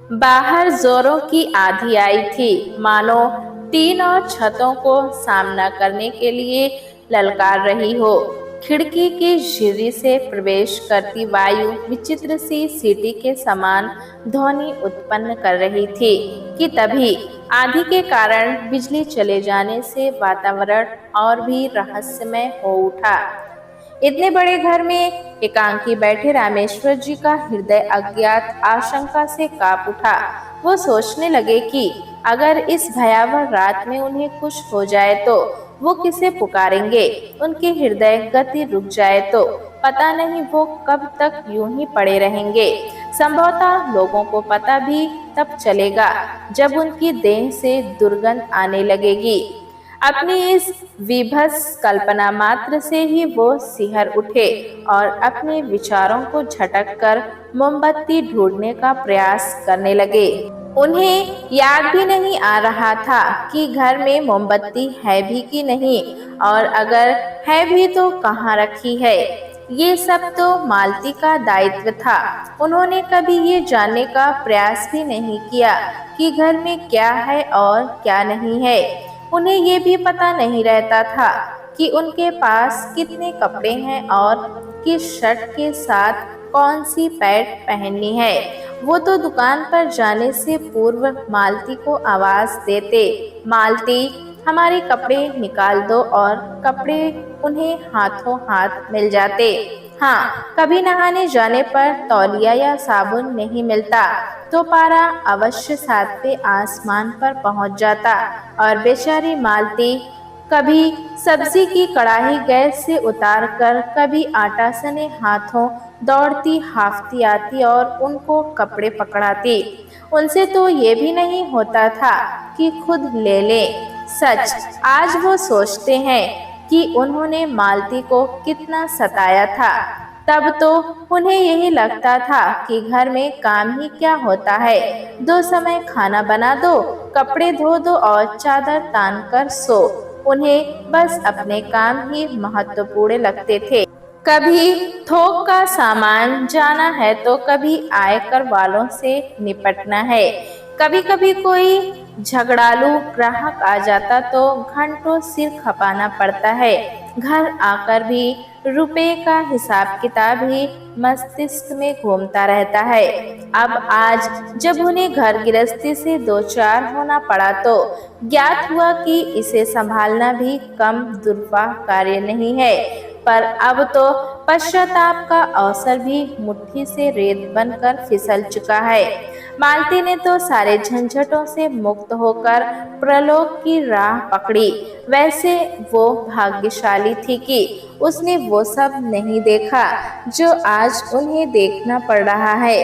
बाहर जोरों की आंधी आई थी, मानो टीन और छतों को सामना करने के लिए ललकार रही हो। खिड़की की झिर्री से प्रवेश करती वायु विचित्र सी सीटी के समान ध्वनि उत्पन्न कर रही थी कि तभी आंधी के कारण बिजली चले जाने से वातावरण और भी रहस्यमय हो उठा। इतने बड़े घर में एकांकी बैठे रामेश्वर जी का हृदय अज्ञात आशंका से कांप उठा। वो सोचने लगे कि अगर इस भयावह रात में उन्हें कुछ हो जाए तो वो किसे पुकारेंगे। उनके हृदय गति रुक जाए तो पता नहीं वो कब तक यूं ही पड़े रहेंगे। संभवतः लोगों को पता भी तब चलेगा जब उनकी देह से दुर्गंध आने लगेगी। अपनी इस विभत्स कल्पना मात्र से ही वो सिहर उठे और अपने विचारों को झटक कर मोमबत्ती ढूंढने का प्रयास करने लगे। उन्हें याद भी नहीं आ रहा था कि घर में मोमबत्ती है भी कि नहीं, और अगर है भी तो कहाँ रखी है। ये सब तो मालती का दायित्व था। उन्होंने कभी ये जानने का प्रयास भी नहीं किया कि घर में क्या है और क्या नहीं है। उन्हें ये भी पता नहीं रहता था कि उनके पास कितने कपड़े हैं और किस शर्ट के साथ कौन सी पैंट पहननी है। वो तो दुकान पर जाने से पूर्व मालती को आवाज देते, मालती हमारे कपड़े निकाल दो, और कपड़े उन्हें हाथों हाथ मिल जाते। हाँ, कभी नहाने जाने पर तौलिया या साबुन नहीं मिलता तो पारा अवश्य 7वें आसमान पर पहुंच जाता और बेचारी मालती कभी सब्जी की कड़ाही गैस से उतारकर कभी आटा सने हाथों दौड़ती हाफती आती और उनको कपड़े पकड़ाती। उनसे तो ये भी नहीं होता था कि खुद ले ले। सच, आज वो सोचते हैं कि उन्होंने मालती को कितना सताया था। तब तो उन्हें यही लगता था कि घर में काम ही क्या होता है, 2 समय खाना बना दो, कपड़े धो दो और चादर तान कर सो। उन्हें बस अपने काम ही महत्वपूर्ण लगते थे। कभी थोक का सामान जाना है तो कभी आयकर वालों से निपटना है। कभी कभी कोई झगड़ालू ग्राहक आ जाता तो घंटों सिर खपाना पड़ता है। घर आकर भी रुपए का हिसाब किताब ही मस्तिष्क में घूमता रहता है। अब आज जब उन्हें घर गृहस्थी से दो चार होना पड़ा तो ज्ञात हुआ कि इसे संभालना भी कम दुर्वाह कार्य नहीं है। पर अब तो पश्चाताप का अवसर भी मुट्ठी से रेत बनकर फिसल चुका है। मालती ने तो सारे झंझटों से मुक्त होकर प्रलोक की राह पकड़ी। वैसे वो भाग्यशाली थी कि उसने वो सब नहीं देखा जो आज उन्हें देखना पड़ रहा है।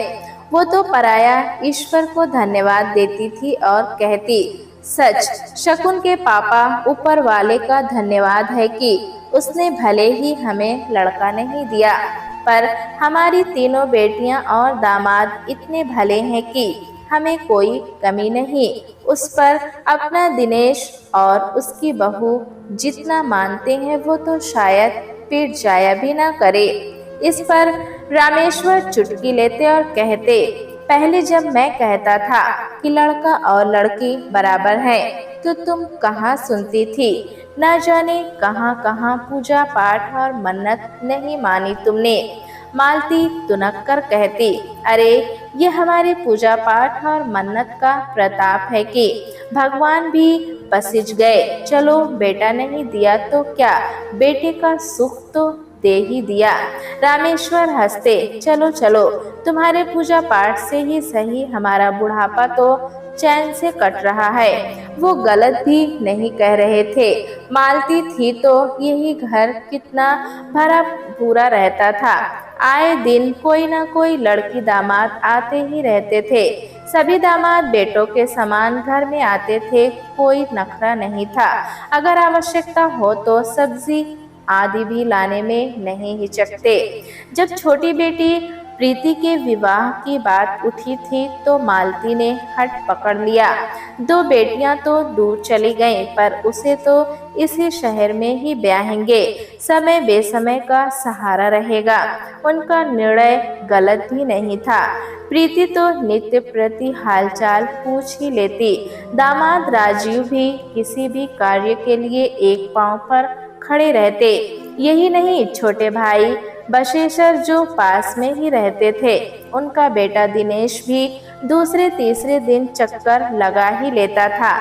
वो तो पराया ईश्वर को धन्यवाद देती थी और कहती, सच, शकुन के पापा ऊपर वाले का धन्यवाद है कि उसने भले ही हमें लड़का नहीं दिया, पर हमारी तीनों बेटियां और दामाद इतने भले हैं कि हमें कोई कमी नहीं। उस पर अपना दिनेश और उसकी बहू जितना मानते हैं वो तो शायद पीट जाया भी ना करे। इस पर रामेश्वर चुटकी लेते और कहते, पहले जब मैं कहता था कि लड़का और लड़की बराबर हैं, तो तुम कहाँ सुनती थी। न जाने कहाँ कहाँ पूजा पाठ और मन्नत नहीं मानी तुमने। मालती तुनक कर कहती, अरे ये हमारे पूजा पाठ और मन्नत का प्रताप है कि भगवान भी पसिज गए। चलो, बेटा नहीं दिया तो क्या, बेटे का सुख तो दे ही दिया। रामेश्वर हंसते, चलो चलो, तुम्हारे पूजा पाठ से ही सही हमारा बुढ़ापा तो चैन से कट रहा है। वो गलत भी नहीं कह रहे थे। मालती थी तो यही घर कितना भरा पूरा रहता था। आए दिन कोई ना कोई लड़की दामाद आते ही रहते थे। सभी दामाद बेटों के समान घर में आते थे, कोई नखरा नहीं था। अगर आवश्यकता हो तो सब्जी आदि भी लाने में नहीं हिचकते। जब छोटी बेटी प्रीति के विवाह की बात उठी थी तो मालती ने हट पकड़ लिया। दो बेटियां तो दूर चली गईं, पर उसे तो इसी शहर में ही ब्याहेंगे। समय बेसमय का सहारा रहेगा। उनका निर्णय गलत भी नहीं था। प्रीति तो नित्य प्रति हालचाल पूछ ही लेती। दामाद राजीव भी किसी भी कार्य के लिए एक पांव पर खड़े रहते। यही नहीं, छोटे भाई बशेश्वर जो पास में ही रहते थे, उनका बेटा दिनेश भी दूसरे तीसरे दिन चक्कर लगा ही लेता था।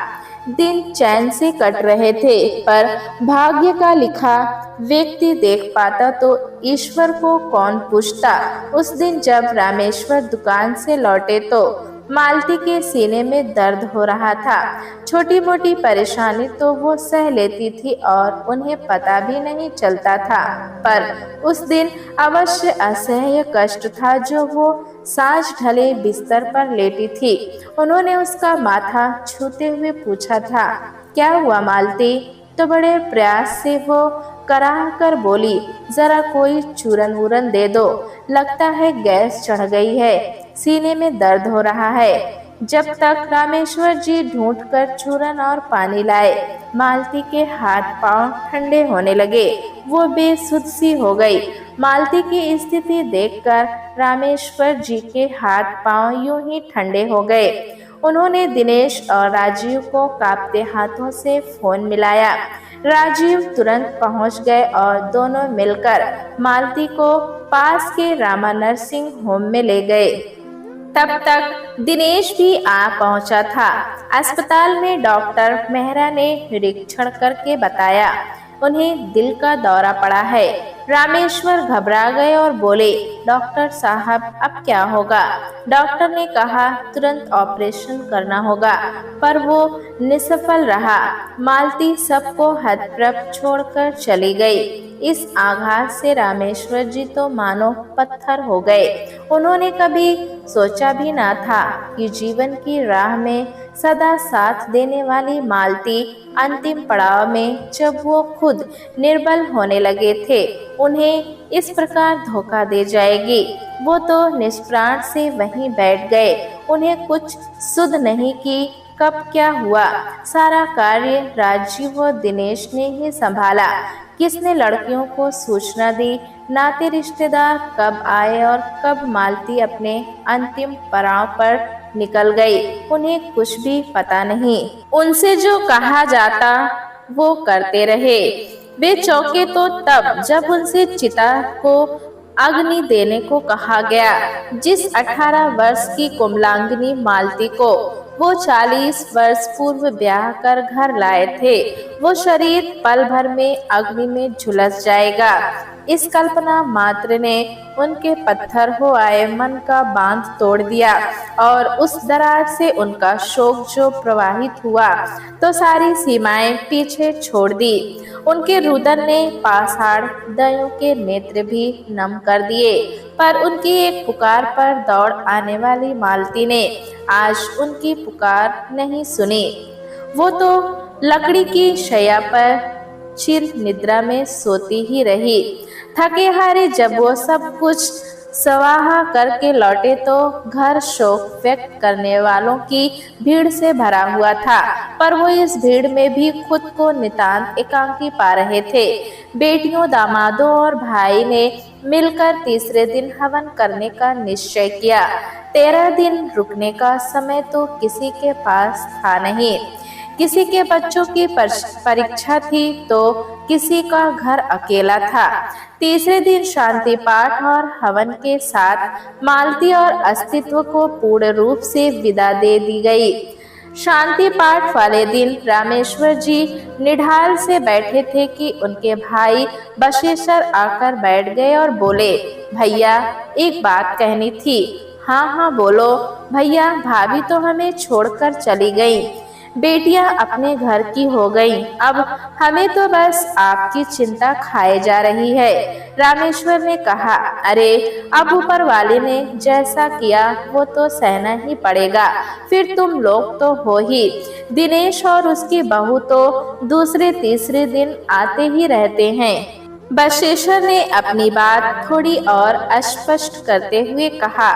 दिन चैन से कट रहे थे, पर भाग्य का लिखा व्यक्ति देख पाता तो ईश्वर को कौन पूछता। उस दिन जब रामेश्वर दुकान से लौटे तो मालती के सीने में दर्द हो रहा था। छोटी मोटी परेशानी तो वो सह लेती थी और उन्हें पता भी नहीं चलता था, पर उस दिन अवश्य असह्य कष्ट था जो वो सांझ ढले बिस्तर पर लेटी थी। उन्होंने उसका माथा छूते हुए पूछा था, क्या हुआ मालती? तो बड़े प्रयास से वो कराह कर बोली, जरा कोई चूरन वूरन दे दो, लगता है गैस चढ़ गई है, सीने में दर्द हो रहा है। जब तक रामेश्वर जी ढूंढकर चूरन और पानी लाए, मालती के हाथ पांव ठंडे होने लगे। वो बेसुध सी हो गई। मालती की स्थिति देखकर रामेश्वर जी के हाथ पांव यूं ही ठंडे हो गए। उन्होंने दिनेश और राजीव को कांपते हाथों से फोन मिलाया। राजीव तुरंत पहुंच गए और दोनों मिलकर मालती को पास के रामा नर्सिंग होम में ले गए। तब तक दिनेश भी आ पहुंचा था। अस्पताल में डॉक्टर मेहरा ने निरीक्षण करके बताया, उन्हें दिल का दौरा पड़ा है। रामेश्वर घबरा गए और बोले, डॉक्टर साहब अब क्या होगा? डॉक्टर ने कहा तुरंत ऑपरेशन करना होगा, पर वो निसफल रहा। मालती सबको हतप्रभ छोड़कर चली गई। इस आघात से रामेश्वर जी तो मानो पत्थर हो गए। उन्होंने कभी सोचा भी ना था कि जीवन की राह में सदा साथ देने वाली मालती अंतिम पड़ाव में जब वो खुद निर्बल होने लगे थे, उन्हें इस प्रकार धोखा दे जाएगी। वो तो निष्प्राण से वहीं बैठ गए। उन्हें कुछ सुध नहीं कि कब क्या हुआ। सारा कार्य राजीव व दिनेश ने ही संभाला। किसने लड़कियों को सूचना दी, नाते रिश्तेदार कब आए और कब मालती अपने अंतिम पड़ाव पर निकल गई, उन्हें कुछ भी पता नहीं। उनसे जो कहा जाता वो करते रहे। वे चौंके तो तब जब उनसे चिता को अग्नि देने को कहा गया। जिस 18 वर्ष की कोमलांगिनी मालती को वो 40 वर्ष पूर्व ब्याह कर घर लाए थे, वो शरीर पल भर में अग्नि में झुलस जाएगा। इस कल्पना मात्र ने उनके पत्थर हो आए मन का बांध तोड़ दिया और उस दरार से उनका शोक जो प्रवाहित हुआ तो सारी सीमाएं पीछे छोड़ दी। उनके रुदन ने पाषाण दयों के नेत्र भी नम कर दिए, पर उनकी एक पुकार पर दौड़ आने वाली मालती ने आज उनकी पुकार नहीं सुनी। वो तो लकड़ी की शैया पर चिर निद्रा में सोती ही रही। थके हारे जब वो सब कुछ स्वाहा करके लौटे तो घर शोक व्यक्त करने वालों की भीड़ से भरा हुआ था, पर वो इस भीड़ में भी खुद को नितांत एकांकी पा रहे थे। बेटियों, दामादों और भाई ने मिलकर तीसरे दिन हवन करने का निश्चय किया। 13 दिन रुकने का समय तो किसी के पास था नहीं। किसी के बच्चों की परीक्षा थी तो किसी का घर अकेला था। तीसरे दिन शांति पाठ और हवन के साथ मालती और अस्तित्व को पूर्ण रूप से विदा दे दी गई। शांति पाठ वाले दिन रामेश्वर जी निढाल से बैठे थे कि उनके भाई बशेश्वर आकर बैठ गए और बोले, भैया एक बात कहनी थी। हाँ हाँ बोलो भैया, भाभी तो हमें छोड़कर चली गई, बेटियां अपने घर की हो गईं, अब हमें तो बस आपकी चिंता खाए जा रही है। रामेश्वर ने कहा, अरे अब ऊपर वाले ने जैसा किया वो तो सहना ही पड़ेगा, फिर तुम लोग तो हो ही। दिनेश और उसकी बहू तो दूसरे तीसरे दिन आते ही रहते हैं। बशेश्वर ने अपनी बात थोड़ी और स्पष्ट करते हुए कहा,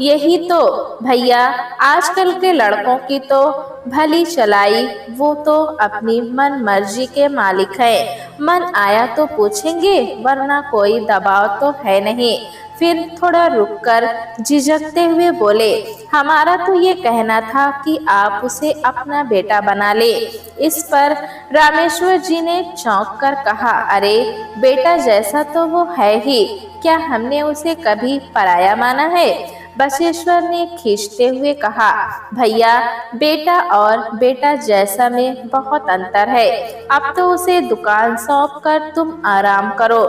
यही तो भैया, आजकल के लड़कों की तो भली चलाई, वो तो अपनी मन मर्जी के मालिक है। मन आया तो पूछेंगे, वरना कोई दबाव तो है नहीं। फिर थोड़ा रुककर झिझकते हुए बोले, हमारा तो ये कहना था कि आप उसे अपना बेटा बना ले। इस पर रामेश्वर जी ने चौंक कर कहा, अरे बेटा जैसा तो वो है ही, क्या हमने उसे कभी पराया माना है? बशेश्वर ने खींचते हुए कहा, भैया, बेटा और बेटा जैसा में बहुत अंतर है। अब तो उसे दुकान सौंप कर तुम आराम करो।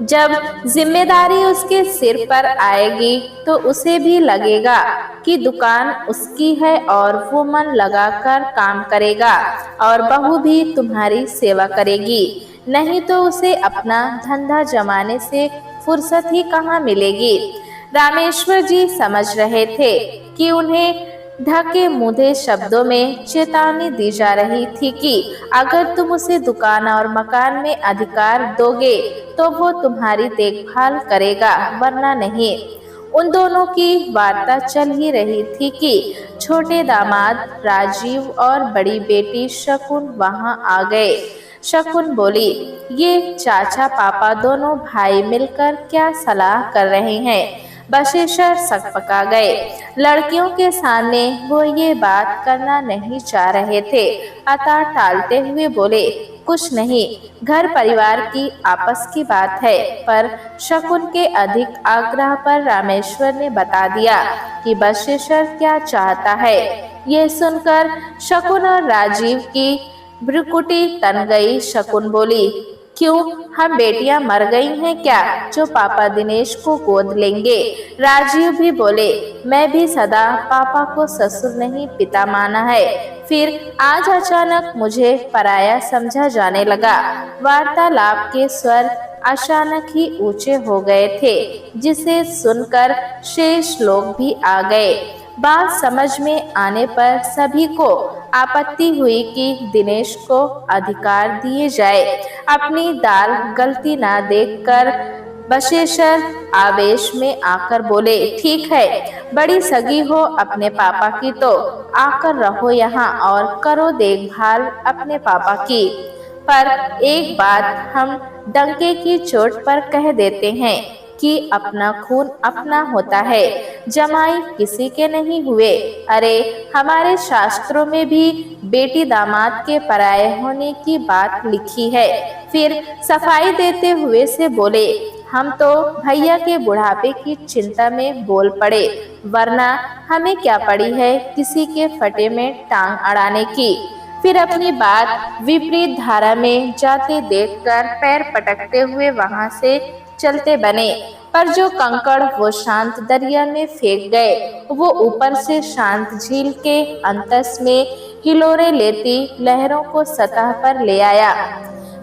जब जिम्मेदारी उसके सिर पर आएगी तो उसे भी लगेगा कि दुकान उसकी है और वो मन लगाकर काम करेगा और बहू भी तुम्हारी सेवा करेगी। नहीं तो उसे अपना धंधा जमाने से फुर्सत ही कहाँ मिलेगी। रामेश्वर जी समझ रहे थे कि उन्हें ढके मुंहे शब्दों में चेतावनी दी जा रही थी कि अगर तुम उसे दुकान और मकान में अधिकार दोगे तो वो तुम्हारी देखभाल करेगा, वरना नहीं। उन दोनों की वार्ता चल ही रही थी कि छोटे दामाद राजीव और बड़ी बेटी शकुन वहां आ गए। शकुन बोली, ये चाचा पापा दोनों भाई मिलकर क्या सलाह कर रहे हैं? बशेश्वर सकपका गए। लड़कियों के सामने वो ये बात करना नहीं चाह रहे थे, अतः टालते हुए बोले, कुछ नहीं, घर परिवार की आपस की बात है। पर शकुन के अधिक आग्रह पर रामेश्वर ने बता दिया कि बशेश्वर क्या चाहता है। यह सुनकर शकुन और राजीव की भ्रुकुटी तन गई। शकुन बोली, क्यों, हम बेटियां मर गई हैं क्या जो पापा दिनेश को गोद लेंगे? राजीव भी बोले, मैं भी सदा पापा को ससुर नहीं पिता माना है, फिर आज अचानक मुझे पराया समझा जाने लगा। वार्तालाप के स्वर अचानक ही ऊंचे हो गए थे, जिसे सुनकर शेष लोग भी आ गए। बात समझ में आने पर सभी को आपत्ति हुई कि दिनेश को अधिकार दिए जाए। अपनी दाल गलती ना देखकर बशेश्वर आवेश में आकर बोले, ठीक है, बड़ी सगी हो अपने पापा की तो आकर रहो यहाँ और करो देखभाल अपने पापा की। पर एक बात हम डंके की चोट पर कह देते हैं कि अपना खून अपना होता है, जमाई किसी के नहीं हुए। अरे हमारे शास्त्रों में भी बेटी दामाद के पराये होने की बात लिखी है। फिर सफाई देते हुए से बोले, हम तो भैया के बुढ़ापे की चिंता में बोल पड़े, वरना हमें क्या पड़ी है किसी के फटे में टांग अड़ाने की। फिर अपनी बात विपरीत धारा में जाते देखकर पैर पटकते हुए वहां से चलते बने। पर जो कंकड़ वो शांत दरिया में फेंक गए, वो ऊपर से शांत झील के अंतस में हिलोरे लेती लहरों को सतह पर ले आया।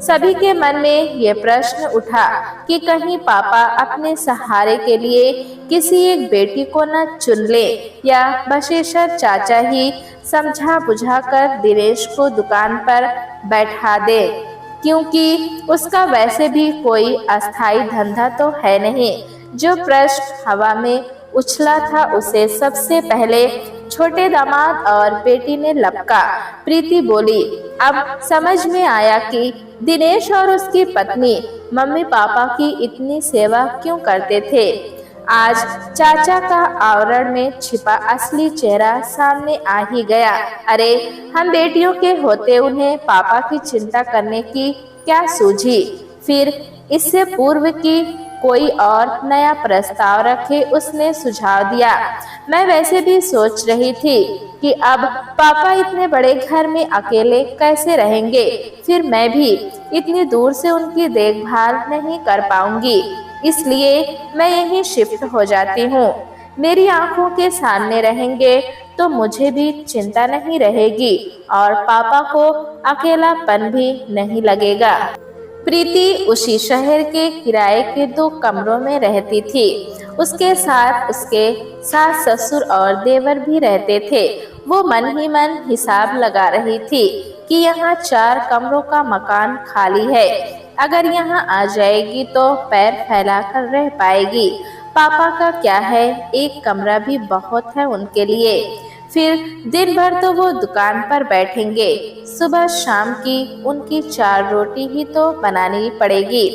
सभी के मन में ये प्रश्न उठा कि कहीं पापा अपने सहारे के लिए किसी एक बेटी को न चुन ले, या बशेश्वर चाचा ही समझा बुझाकर दिनेश को दुकान पर बैठा दे, क्योंकि उसका वैसे भी कोई अस्थायी धंधा तो है नहीं। जो प्रश्न हवा में उछला था उसे सबसे पहले छोटे दामाद और बेटी ने लपका। प्रीति बोली, अब समझ में आया कि दिनेश और उसकी पत्नी मम्मी पापा की इतनी सेवा क्यों करते थे। आज चाचा का आवरण में छिपा असली चेहरा सामने आ ही गया। अरे हम बेटियों के होते उन्हें पापा की चिंता करने की क्या सूझी। फिर इससे पूर्व की कोई और नया प्रस्ताव रखे उसने सुझाव दिया, मैं वैसे भी सोच रही थी कि अब पापा इतने बड़े घर में अकेले कैसे रहेंगे, फिर मैं भी इतनी दूर से उनकी देखभाल नहीं कर पाऊंगी, इसलिए मैं यहीं शिफ्ट हो जाती हूँ। मेरी आंखों के सामने रहेंगे तो मुझे भी चिंता नहीं रहेगी और पापा को अकेलापन भी नहीं लगेगा। प्रीति उसी शहर के किराए के 2 कमरों में रहती थी। उसके साथ उसके सास ससुर और देवर भी रहते थे। वो मन ही मन हिसाब लगा रही थी कि यहाँ 4 कमरों का मकान खाली है। अगर यहाँ आ जाएगी तो पैर फैलाकर रह पाएगी। पापा का क्या है, एक कमरा भी बहुत है उनके लिए। फिर दिन भर तो वो दुकान पर बैठेंगे। सुबह शाम की उनकी 4 रोटी ही तो बनानी पड़ेगी।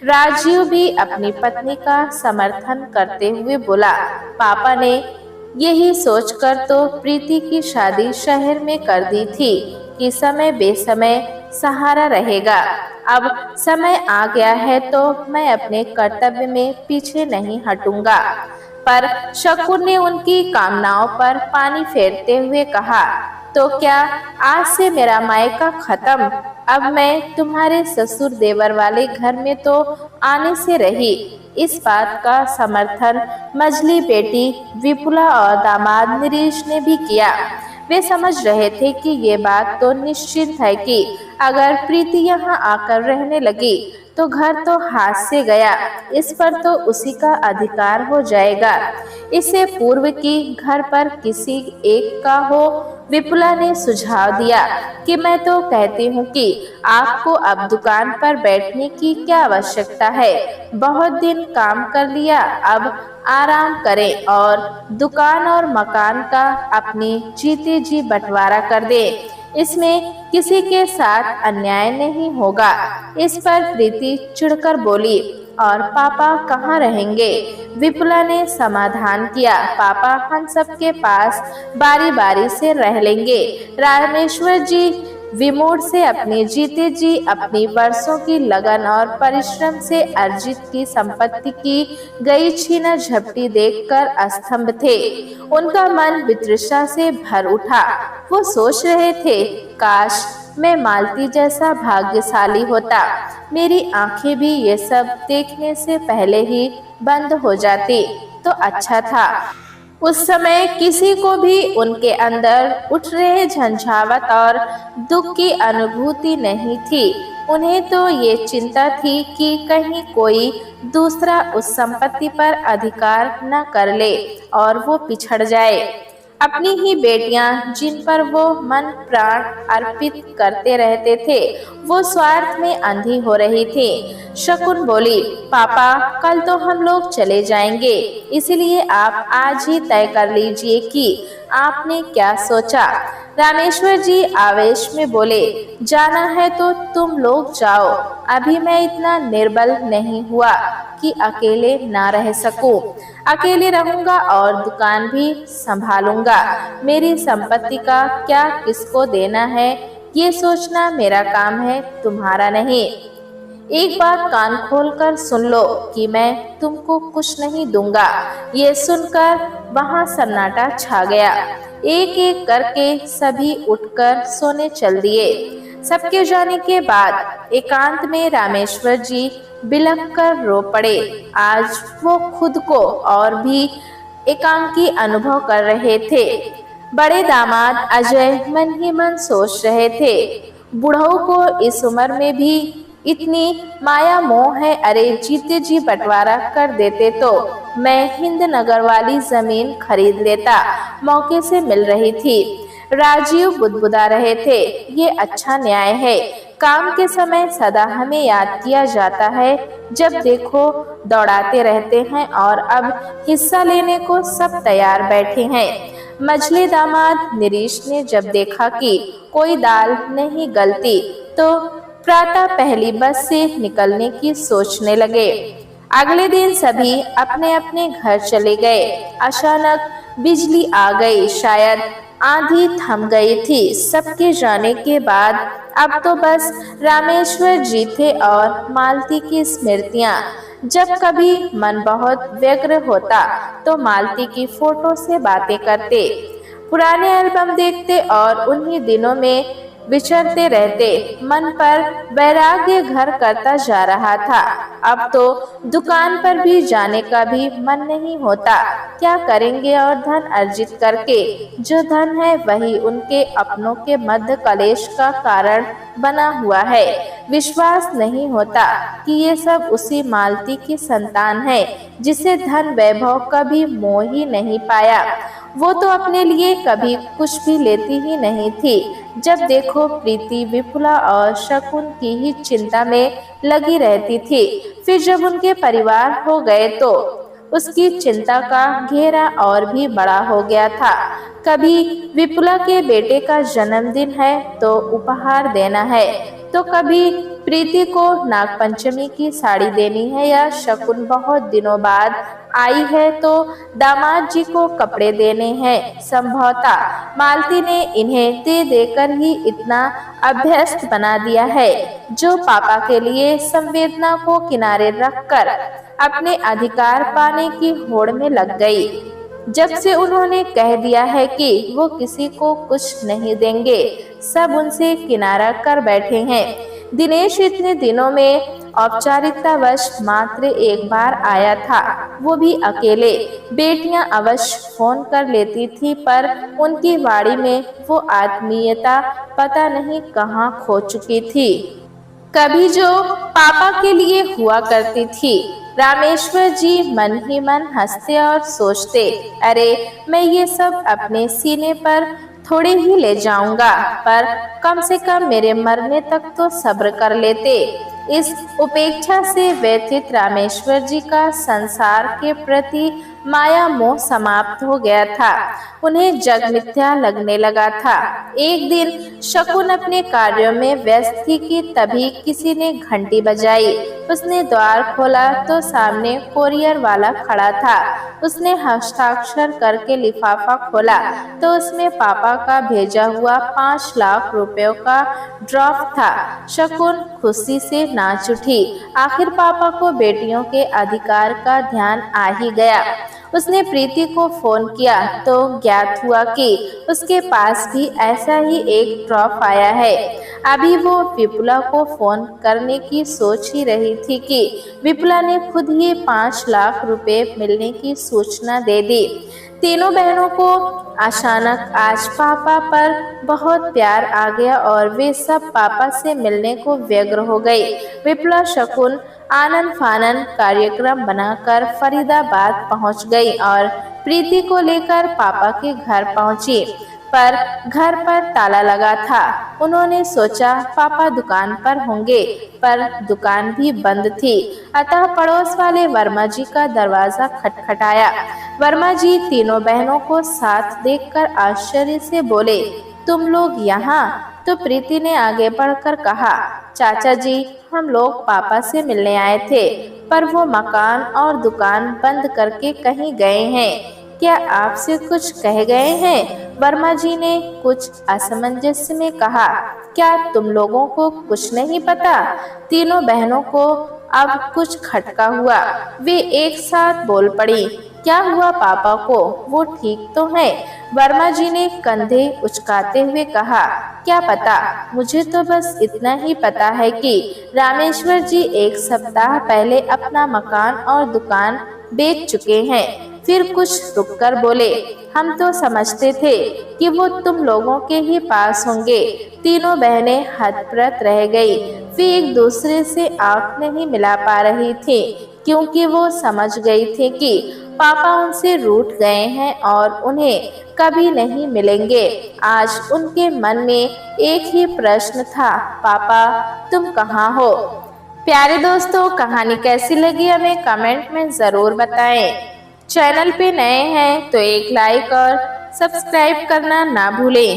राजीव भी अपनी पत्नी का समर्थन करते हुए बोला, पापा ने यही सोचकर तो प्रीति की शादी शहर में कर दी थी कि समय बेसमय सहारा रहेगा। अब समय आ गया है तो मैं अपने कर्तव्य में पीछे नहीं हटूंगा। पर शकुन ने उनकी कामनाओं पर पानी फेरते हुए कहा, तो क्या आज से मेरा मायका खत्म? अब मैं तुम्हारे ससुर देवर वाले घर में तो आने से रही। इस बात का समर्थन मझली बेटी विपुला और दामाद नरेश ने भी किया। वे समझ रहे थे कि ये बात तो निश्चित है कि अगर प्रीति यहाँ आकर रहने लगी तो घर तो हाथ से गया, इस पर तो उसी का अधिकार हो जाएगा। इससे पूर्व कि घर पर किसी एक का हो, विपुला ने सुझाव दिया कि मैं तो कहती हूँ कि आपको अब दुकान पर बैठने की क्या आवश्यकता है। बहुत दिन काम कर लिया, अब आराम करें और दुकान और मकान का अपनी जीते जी बंटवारा कर दें। इसमें किसी के साथ अन्याय नहीं होगा। इस पर प्रीति चिढ़कर बोली, और पापा कहाँ रहेंगे? विपुला ने समाधान किया, पापा हम सबके पास बारी बारी से रह लेंगे। रामेश्वर जी विमोड़ से अपने जीते जी अपनी वर्षों की लगन और परिश्रम से अर्जित की संपत्ति की गई छीना झपटी देखकर स्तंभ थे। उनका मन वितृष्णा से भर उठा। वो सोच रहे थे, काश मैं मालती जैसा भाग्यशाली होता, मेरी आंखें भी ये सब देखने से पहले ही बंद हो जाती तो अच्छा था। उस समय किसी को भी उनके अंदर उठ रहे झंझावत और दुख की अनुभूति नहीं थी। उन्हें तो ये चिंता थी कि कहीं कोई दूसरा उस संपत्ति पर अधिकार न कर ले और वो पिछड़ जाए। अपनी ही बेटियां जिन पर वो मन प्राण अर्पित करते रहते थे, वो स्वार्थ में अंधी हो रही थी। शकुन बोली, पापा कल तो हम लोग चले जाएंगे, इसलिए आप आज ही तय कर लीजिए कि आपने क्या सोचा। रामेश्वर जी आवेश में बोले, जाना है तो तुम लोग जाओ, अभी मैं इतना निर्बल नहीं हुआ कि अकेले ना रह सकूं। अकेले रहूंगा और दुकान भी संभालूंगा। मेरी संपत्ति का क्या किसको देना है, ये सोचना मेरा काम है, तुम्हारा नहीं। एक बात कान खोलकर सुन लो कि मैं तुमको कुछ नहीं दूंगा। ये सुनकर वहां सन्नाटा छा गया। एक एक करके सभी उठकर सोने चल दिए। सबके जाने के बाद एकांत में रामेश्वर जी बिलख कर रो पड़े। आज वो खुद को और भी एकांकी अनुभव कर रहे थे। बड़े दामाद अजय मन ही मन सोच रहे थे, बूढ़ों को इस उम्र में भी इतनी माया मोह है। अरे जीते जी बंटवारा कर देते तो मैं हिंद नगर वाली जमीन खरीद लेता, मौके से मिल रही थी। राजीव बुदबुदा रहे थे, ये अच्छा न्याय है। काम के समय सदा हमें याद किया जाता है, जब देखो दौड़ाते रहते हैं और अब हिस्सा लेने को सब तैयार बैठे हैं। मझले दामाद नरेश ने जब देखा कि कोई दाल नहीं गलती तो प्रातः पहली बस से निकलने की सोचने लगे। अगले दिन सभी अपने अपने घर चले गए। अचानक बिजली आ गई, शायद आंधी थम गई थी। सबके जाने के बाद अब तो बस रामेश्वर जी थे और मालती की स्मृतियाँ। जब कभी मन बहुत व्यग्र होता तो मालती की फोटो से बातें करते, पुराने एल्बम देखते और उन्हीं दिनों में विचरते रहते। मन पर वैराग्य घर करता जा रहा था। अब तो दुकान पर भी जाने का भी मन नहीं होता। क्या करेंगे और धन अर्जित करके? जो धन है वही उनके अपनों के मध्य कलेश का कारण बना हुआ है। विश्वास नहीं होता कि ये सब उसी मालती की संतान है जिसे धन वैभव कभी मोह ही नहीं पाया। वो तो अपने लिए कभी कुछ भी लेती ही नहीं थी। जब देखो प्रीति विपुला और शकुन की ही चिंता में लगी रहती थी। फिर जब उनके परिवार हो गए तो उसकी चिंता का घेरा और भी बड़ा हो गया था। कभी विपुला के बेटे का जन्मदिन है तो उपहार देना है, तो कभी प्रीति को नागपंचमी की साड़ी देनी है, या शकुन बहुत दिनों बाद आई है तो दामाद जी को कपड़े देने हैं। संभवतः मालती ने इन्हें दे देकर ही इतना अभ्यस्त बना दिया है, जो पापा के लिए संवेदना को किनारे रखकर अपने अधिकार पाने की होड़ में लग गई। जब से उन्होंने कह दिया है कि वो किसी को कुछ नहीं देंगे, सब उनसे किनारा कर बैठे हैं। दिनेश इतने दिनों में औपचारिकतावश मात्र एक बार आया था, वो भी अकेले। बेटियां अवश्य फोन कर लेती थी, पर उनकी वाड़ी में वो आत्मीयता पता नहीं कहाँ खो चुकी थी। कभी जो पापा के लिए हुआ करती थी। रामेश्वर जी मन ही मन हंसते और सोचते, अरे मैं ये सब अपने सीने पर थोड़े ही ले जाऊंगा, पर कम से कम मेरे मरने तक तो सब्र कर लेते। इस उपेक्षा से व्यथित रामेश्वर जी का संसार के प्रति माया मोह समाप्त हो गया था। उन्हें जग मिथ्या लगने लगा था। एक दिन शकुन अपने कार्यों में व्यस्त थी कि तभी किसी ने घंटी बजाई। उसने द्वार खोला तो सामने कोरियर वाला खड़ा था। उसने हस्ताक्षर करके लिफाफा खोला तो उसमें पापा का भेजा हुआ 5 लाख रुपयों का ड्राफ्ट था। शकुन खुशी से नाच उठी। आखिर पापा को बेटियों के अधिकार का ध्यान आ ही गया। उसने प्रीति को फोन किया तो ज्ञात हुआ कि उसके पास भी ऐसा ही एक ड्राफ्ट आया है। अभी वो विपुला को फोन करने की सोच ही रही थी कि विपुला ने खुद ही 5 लाख रुपए मिलने की सूचना दे दी। तीनों बहनों को अचानक आज पापा पर बहुत प्यार आ गया और वे सब पापा से मिलने को व्यग्र हो गई। विपुला शकुन आनंद फानन कार्यक्रम बनाकर फरीदाबाद पहुंच गई और प्रीति को लेकर पापा के घर पहुंची, पर घर पर ताला लगा था। उन्होंने सोचा पापा दुकान पर होंगे, पर दुकान भी बंद थी। अतः पड़ोस वाले वर्मा जी का दरवाजा खटखटाया। वर्मा जी तीनों बहनों को साथ देखकर आश्चर्य से बोले, तुम लोग यहाँ? तो प्रीति ने आगे बढ़कर कहा, चाचा जी हम लोग पापा से मिलने आए थे, पर वो मकान और दुकान बंद करके कहीं गए हैं। क्या आपसे कुछ कह गए हैं? वर्मा जी ने कुछ असमंजस्य में कहा, क्या तुम लोगों को कुछ नहीं पता? तीनों बहनों को अब कुछ खटका हुआ। वे एक साथ बोल पड़ी, क्या हुआ पापा को? वो ठीक तो है? वर्मा जी ने कंधे उचकाते हुए कहा, क्या पता, मुझे तो बस इतना ही पता है कि रामेश्वर जी 1 सप्ताह पहले अपना मकान और दुकान बेच चुके हैं। फिर कुछ रुककर बोले, हम तो समझते थे कि वो तुम लोगों के ही पास होंगे। तीनों बहनें हतप्रत रह गई। वे एक दूसरे से आंख नहीं मिला पा रही थी, क्योंकि वो समझ गई थी कि पापा उनसे रूठ गए हैं और उन्हें कभी नहीं मिलेंगे। आज उनके मन में एक ही प्रश्न था, पापा तुम कहाँ हो? प्यारे दोस्तों, कहानी कैसी लगी हमें कमेंट में ज़रूर बताएं। चैनल पे नए हैं तो एक लाइक और सब्सक्राइब करना ना भूलें।